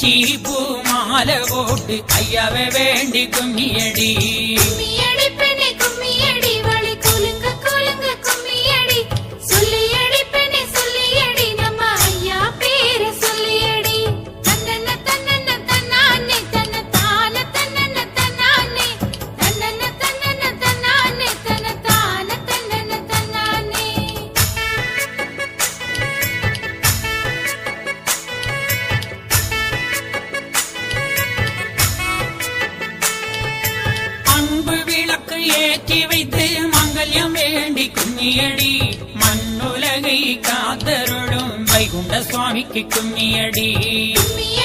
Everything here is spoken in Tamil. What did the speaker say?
குச்சி பூ மாலை போட்டு ஐயாவை வேண்டி கும்மியடி கும்மியடி பெண்ணே கும்மியடி வழி குலுங்க குலுங்க கும்மியடி சொல்லியடி பெண்ணே சொல்லியடி நம்ம ஐயா பேரை சொல்லியடி தன்னன்ன தன்னன்ன தன்னானே தன்ன தான தன்னன்ன தன்னானே தன்னன்ன தன்னன்ன தன்னானே தன்ன தான தன்னன்ன தன்னானே அன்பு விளக்கு ஏற்றி வைத்து மங்கல்யம் வேண்டி கும்மியடி மண்ணுலகை காத்தருளும் வைகுண்ட சுவாமிக்கு கும்மியடி கும்மியடி